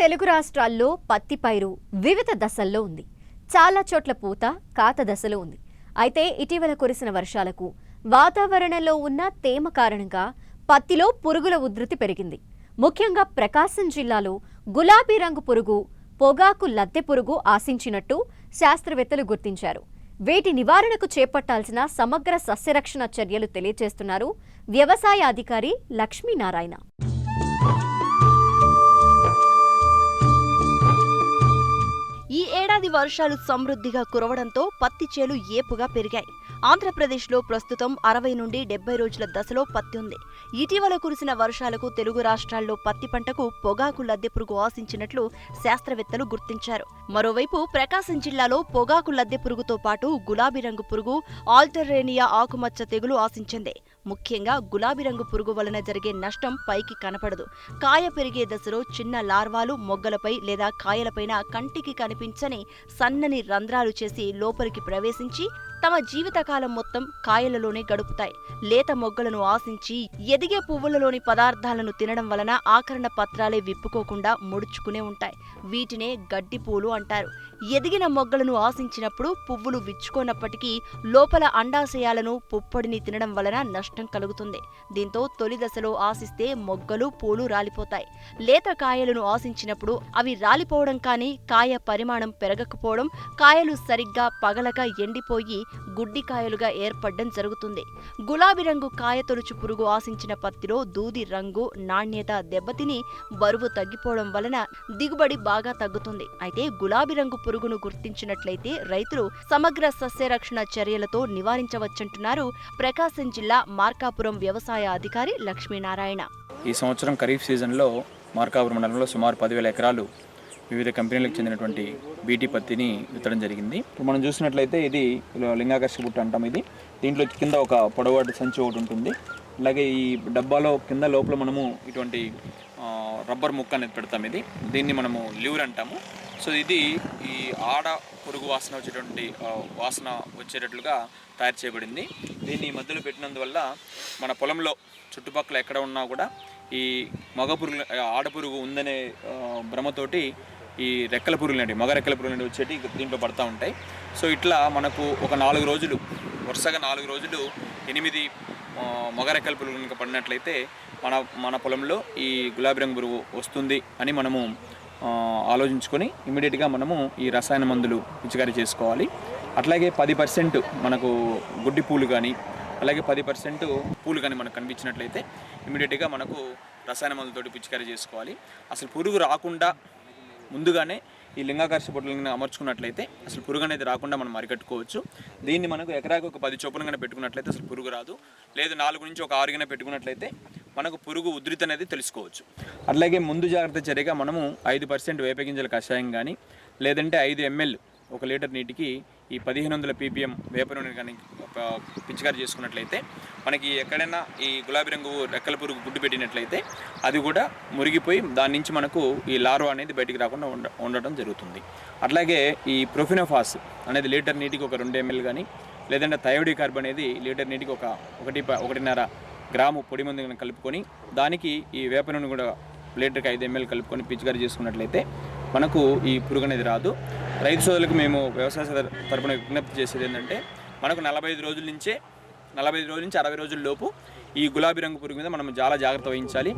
తెలుగు రాష్ట్రాల్లో పత్తి పైరు వివిధ దశల్లో ఉంది. చాలా చోట్ల పూత కాత దశలో ఉంది. అయితే ఇటీవల కురిసిన వర్షాలకు వాతావరణంలో ఉన్న తేమ కారణంగా పత్తిలో పురుగుల ఉధృతి పెరిగింది. ముఖ్యంగా ప్రకాశం జిల్లాలో గులాబీ రంగు పురుగు, పొగాకు లద్దె పురుగు ఆశించినట్టు శాస్త్రవేత్తలు గుర్తించారు. వీటి నివారణకు చేపట్టాల్సిన సమగ్ర సస్యరక్షణ చర్యలు తెలియజేస్తున్నారు వ్యవసాయ అధికారి లక్ష్మీనారాయణ. ఈ ఏడాది వర్షాలు సమృద్ధిగా కురవడంతో పత్తి చేలు ఏపుగా పెరిగాయి. ఆంధ్రప్రదేశ్లో ప్రస్తుతం 60 నుండి 70 రోజుల దశలో పత్తి ఉంది. ఇటీవల కురిసిన వర్షాలకు తెలుగు రాష్ట్రాల్లో పత్తి పంటకు పొగాకు లద్దె పురుగు ఆశించినట్లు శాస్త్రవేత్తలు గుర్తించారు. మరోవైపు ప్రకాశం జిల్లాలో పొగాకు లద్దె పురుగుతో పాటు గులాబీ రంగు పురుగు, ఆల్టర్రేనియా ఆకుమచ్చ తెగులు ఆశించింది. ముఖ్యంగా గులాబీ రంగు పురుగు వలన జరిగే నష్టం పైకి కనపడదు. కాయ పెరిగే దశలో చిన్న లార్వాలు మొగ్గలపై లేదా కాయలపైన కంటికి కనిపించని సన్నని రంధ్రాలు చేసి లోపలికి ప్రవేశించి తమ జీవితకాలం మొత్తం కాయలలోనే గడుపుతాయి. లేత మొగ్గలను ఆశించి ఎదిగే పువ్వులలోని పదార్థాలను తినడం వలన ఆకరణ పత్రాలే విప్పుకోకుండా ముడుచుకునే ఉంటాయి. వీటినే గడ్డి పూలు అంటారు. ఎదిగిన మొగ్గలను ఆశించినప్పుడు పువ్వులు విచ్చుకోనప్పటికీ లోపల అండాశయాలను, పుప్పొడిని తినడం వలన నష్టం కలుగుతుంది. దీంతో తొలి దశలో ఆశిస్తే మొగ్గలు, పూలు రాలిపోతాయి. లేత కాయలను ఆశించినప్పుడు అవి రాలిపోవడం కానీ, కాయ పరిమాణం పెరగకపోవడం, కాయలు సరిగ్గా పగలక ఎండిపోయి గుడ్డికాయలుగా ఏర్పడడం జరుగుతుంది. గులాబీ రంగు కాయ తొలుచు పురుగు ఆశించిన పత్తిలో దూది రంగు, నాణ్యత దెబ్బతిని బరువు తగ్గిపోవడం వలన దిగుబడి బాగా తగ్గుతుంది. అయితే గులాబీ రంగు పురుగును గుర్తించినట్లయితే రైతులు సమగ్ర సస్యరక్షణ చర్యలతో నివారించవచ్చంటున్నారు ప్రకాశం జిల్లా మార్కాపురం వ్యవసాయ అధికారి లక్ష్మీనారాయణ. ఈ సంవత్సరం ఖరీఫ్ సీజన్లో మార్కాపురం మండలంలో సుమారు 10,000 ఎకరాలు వివిధ కంపెనీలకు చెందినటువంటి బీటీ పత్తిని విత్తడం జరిగింది. ఇప్పుడు మనం చూసినట్లయితే ఇది లింగాకర్షక బుట్ట అంటాం. ఇది దీంట్లో కింద ఒక పొడవాటి సంచి ఒకటి ఉంటుంది. అలాగే ఈ డబ్బాలో కింద లోపల మనము ఇటువంటి రబ్బర్ ముక్క అనేది పెడతాం. దీన్ని మనము లివర్ అంటాము. సో ఇది ఈ ఆడ పురుగు వాసన వచ్చేటువంటి వాసన వచ్చేటట్లుగా తయారు చేయబడింది. దీన్ని మధ్యలో పెట్టినందువల్ల మన పొలంలో చుట్టుపక్కల ఎక్కడ ఉన్నా కూడా ఈ మగ పురుగు, ఆడ పురుగు ఉందనే భ్రమతోటి ఈ రెక్కల పురుగులు, మగ రెక్కల పురుగులు వచ్చేటి దీంట్లో పడుతూ ఉంటాయి. సో ఇట్లా మనకు ఒక 4 రోజులు వరుసగా 4 రోజులు 8 మగ రెక్కల పురుగులు కనుక పడినట్లయితే మన పొలంలో ఈ గులాబీ రంగు పురుగు వస్తుంది అని మనము ఆలోచించుకొని ఇమీడియట్గా మనము ఈ రసాయన మందులు పిచికారీ చేసుకోవాలి. అట్లాగే 10% మనకు గుడ్డి పూలు కానీ, అలాగే 10% పూలు కానీ మనకు కనిపించినట్లయితే ఇమీడియట్గా మనకు రసాయన మందులతోటి పిచికారీ చేసుకోవాలి. అసలు పురుగు రాకుండా ముందుగానే ఈ లింగాకర్ష బొట్టలను అమర్చుకున్నట్లయితే అసలు పురుగు అనేది రాకుండా మనం అరికట్టుకోవచ్చు. దీన్ని మనకు ఎకరాకు ఒక 10 చొప్పున కానీ పెట్టుకున్నట్లయితే అసలు పురుగు రాదు. లేదు 4 నుంచి ఒక 6 పెట్టుకున్నట్లయితే మనకు పురుగు ఉధృతి అనేది తెలుసుకోవచ్చు. అట్లాగే ముందు జాగ్రత్త చర్యగా మనము 5% వేపగింజల కషాయం కానీ, లేదంటే 5 ml 1 లీటర్ నీటికి ఈ 1500 ppm వేప నూనె కానీ పిచికారీ చేసుకున్నట్లయితే మనకి ఎక్కడైనా ఈ గులాబీ రంగు రెక్కల పురుగు గుడ్డు పెట్టినట్లయితే అది కూడా మురిగిపోయి దాని నుంచి మనకు ఈ లార్వా అనేది బయటికి రాకుండా ఉండటం జరుగుతుంది. అట్లాగే ఈ ప్రొఫినోఫాస్ అనేది లీటర్ నీటికి ఒక 2 ml కానీ, లేదంటే థయోడి కార్బ్ అనేది లీటర్ నీటికి ఒక 1.5 గ్రాము పొడి మందు కలుపుకొని దానికి ఈ వేప నూనె కూడా లీటర్కి 5 ml కలుపుకొని పిచికారీ చేసుకున్నట్లయితే మనకు ఈ పురుగు అనేది రాదు. రైతు సోదరులకు మేము వ్యవసాయ తరపున విజ్ఞప్తి చేసేది ఏంటంటే మనకు 45 రోజుల నుంచి 60 రోజుల లోపు ఈ గులాబీ రంగు పురుగు మీద మనం చాలా జాగ్రత్త వహించాలి.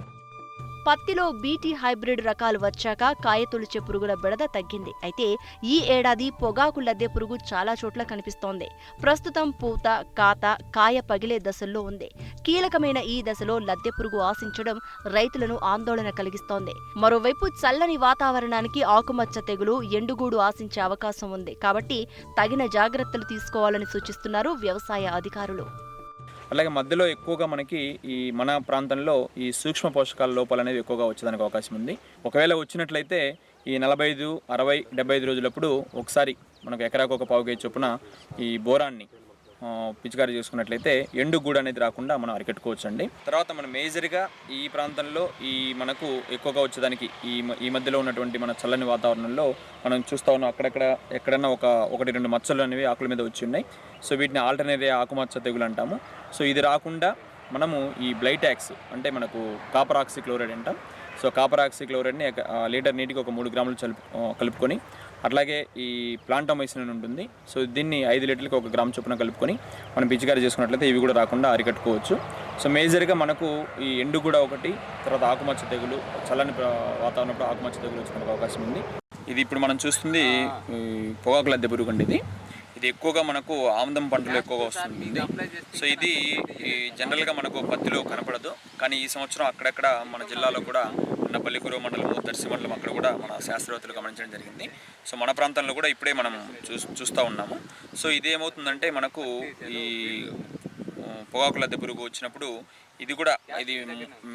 పత్తిలో బీటీ హైబ్రిడ్ రకాలు వచ్చాక కాయ తొలిచే పురుగుల బెడద తగ్గింది. అయితే ఈ ఏడాది పొగాకు లద్దె పురుగు చాలా చోట్ల కనిపిస్తోంది. ప్రస్తుతం పూత, కాత, కాయ పగిలే దశల్లో ఉంది. కీలకమైన ఈ దశలో లద్దె పురుగు ఆశించడం రైతులను ఆందోళన కలిగిస్తోంది. మరోవైపు చల్లని వాతావరణానికి ఆకుమచ్చ తెగులు, ఎండుగూడు ఆశించే అవకాశం ఉంది. కాబట్టి తగిన జాగ్రత్తలు తీసుకోవాలని సూచిస్తున్నారు వ్యవసాయ అధికారులు. అలాగే మధ్యలో ఎక్కువగా మనకి ఈ మన ప్రాంతంలో ఈ సూక్ష్మ పోషకాల లోపాలు అనేవి ఎక్కువగా వచ్చేదానికి అవకాశం ఉంది. ఒకవేళ వచ్చినట్లయితే ఈ 45, 60, 75 రోజులప్పుడు ఒకసారి మనకు ఎకరాకు ఒక 1/4 kg చొప్పున ఈ బోరాన్ని పిచికారీ చేసుకున్నట్లయితే ఎండు గూడు అనేది రాకుండా మనం అరికట్టుకోవచ్చు అండి. తర్వాత మనం మేజర్గా ఈ ప్రాంతంలో ఈ మనకు ఎక్కువగా వచ్చేదానికి ఈ మధ్యలో ఉన్నటువంటి మన చల్లని వాతావరణంలో మనం చూస్తూ ఉన్నాం అక్కడక్కడ ఎక్కడన్నా 1-2 మచ్చలు అనేవి ఆకుల మీద వచ్చి ఉన్నాయి. సో వీటిని ఆల్టర్నేరియా ఆకుమచ్చ తెగులు అంటాము. సో ఇది రాకుండా మనము ఈ బ్లైటాక్స్ అంటే మనకు కాపర్ ఆక్సిక్లోరైడ్ అంటాం. సో సో కాపర్ ఆక్సిక్లోరైడ్ని లీటర్ నీటికి ఒక 3 గ్రాములు కలుపుకొని, అట్లాగే ఈ ప్లాంటోమైసిన్ అని ఉంటుంది, సో దీన్ని 5 లీటర్లకి 1 గ్రామ్ చొప్పున కలుపుకొని మనం పిచికారీ చేసుకున్నట్లయితే ఇవి కూడా రాకుండా అరికట్టుకోవచ్చు. సో మేజర్గా మనకు ఈ ఎండు కూడా ఒకటి, తర్వాత ఆకుమచ్చ తెగులు, చల్లని వాతావరణంలో ఆకుమచ్చ తెగులు వచ్చే అవకాశం ఉంది. ఇది ఇప్పుడు మనం చూస్తుంది పొగాకు లద్దె పురుగు అండి. ఇది ఎక్కువగా మనకు ఆముదం పంటలో ఎక్కువగా వస్తుంది. సో ఇది జనరల్గా మనకు పత్తిలో కనపడదు, కానీ ఈ సంవత్సరం అక్కడక్కడ మన జిల్లాలో కూడా పల్లికురు మండలము, దర్శి మండలం అక్కడ కూడా మన శాస్త్రవేత్తలు గమనించడం జరిగింది. సో మన ప్రాంతంలో కూడా ఇప్పుడే మనం చూస్తూ ఉన్నాము. సో ఇదేమవుతుందంటే మనకు ఈ పొగాకు లద్దె పురుగు వచ్చినప్పుడు ఇది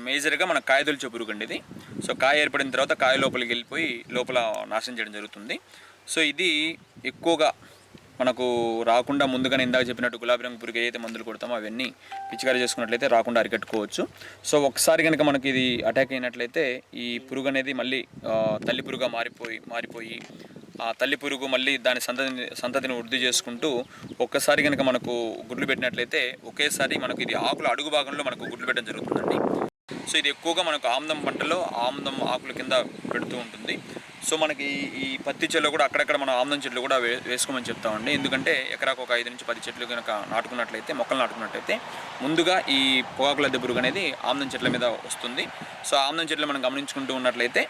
మేజర్గా మన కాయదొలిచే పురుగు అండి ఇది. సో కాయ ఏర్పడిన తర్వాత కాయ లోపలికి వెళ్ళిపోయి లోపల నాశనం చేయడం జరుగుతుంది. సో ఇది ఎక్కువగా మనకు రాకుండా ముందుగానే ఇందాక చెప్పినట్టు గులాబీ రంగు పురుగు ఏదైతే మందులు కొడతామో అవన్నీ పిచికారీ చేసుకున్నట్లయితే రాకుండా అరికట్టుకోవచ్చు. సో ఒకసారి కనుక మనకి ఇది అటాక్ అయినట్లయితే ఈ పురుగు అనేది మళ్ళీ తల్లి పురుగుగా మారిపోయి ఆ తల్లి పురుగు మళ్ళీ దాని సంతతిని వృద్ధి చేసుకుంటూ ఒక్కసారి కనుక మనకు గుడ్లు పెట్టినట్లయితే ఒకేసారి మనకు ఇది ఆకుల అడుగు భాగంలో మనకు గుడ్లు పెట్టడం జరుగుతుందండి. సో ఇది ఎక్కువగా మనకు ఆముదం పంటలో ఆముదం ఆకుల కింద పెడుతూ ఉంటుంది. సో మనకి ఈ పత్తి చెట్లు కూడా అక్కడక్కడ మనం ఆముదం చెట్లు కూడా వేసుకోమని చెప్తామండి. ఎందుకంటే ఎకరాకు ఒక 5 నుంచి 10 చెట్లు కనుక మొక్కలు నాటుకున్నట్లయితే ముందుగా ఈ పొగాకు లద్దె పురుగు అనేది ఆముదం చెట్ల మీద వస్తుంది. సో ఆముదం చెట్లు మనం గమనించుకుంటూ ఉన్నట్లయితే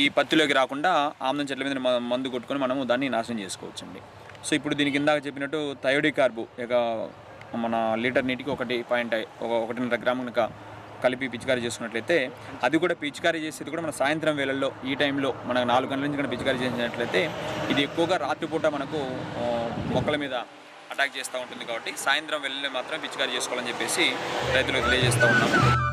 ఈ పత్తిలోకి రాకుండా ఆముదం చెట్ల మీద మందు కొట్టుకొని మనము దాన్ని నాశనం చేసుకోవచ్చండి. సో ఇప్పుడు దీని కింద చెప్పినట్టు థయోడికార్బు మన లీటర్ నీటికి 1.5 గ్రాము కనుక కలిపి పిచికారీ చేసుకున్నట్లయితే అది కూడా పిచికారీ చేసేది కూడా మన సాయంత్రం వేళల్లో ఈ టైంలో మనకు 4 గంటల నుంచి కూడా పిచికారీ చేసినట్లయితే ఇది ఎక్కువగా రాత్రిపూట మనకు మొక్కల మీద అటాక్ చేస్తూ ఉంటుంది. కాబట్టి సాయంత్రం వేళల్లో మాత్రం పిచికారీ చేసుకోవాలని చెప్పేసి రైతులకు తెలియజేస్తూ ఉన్నాము.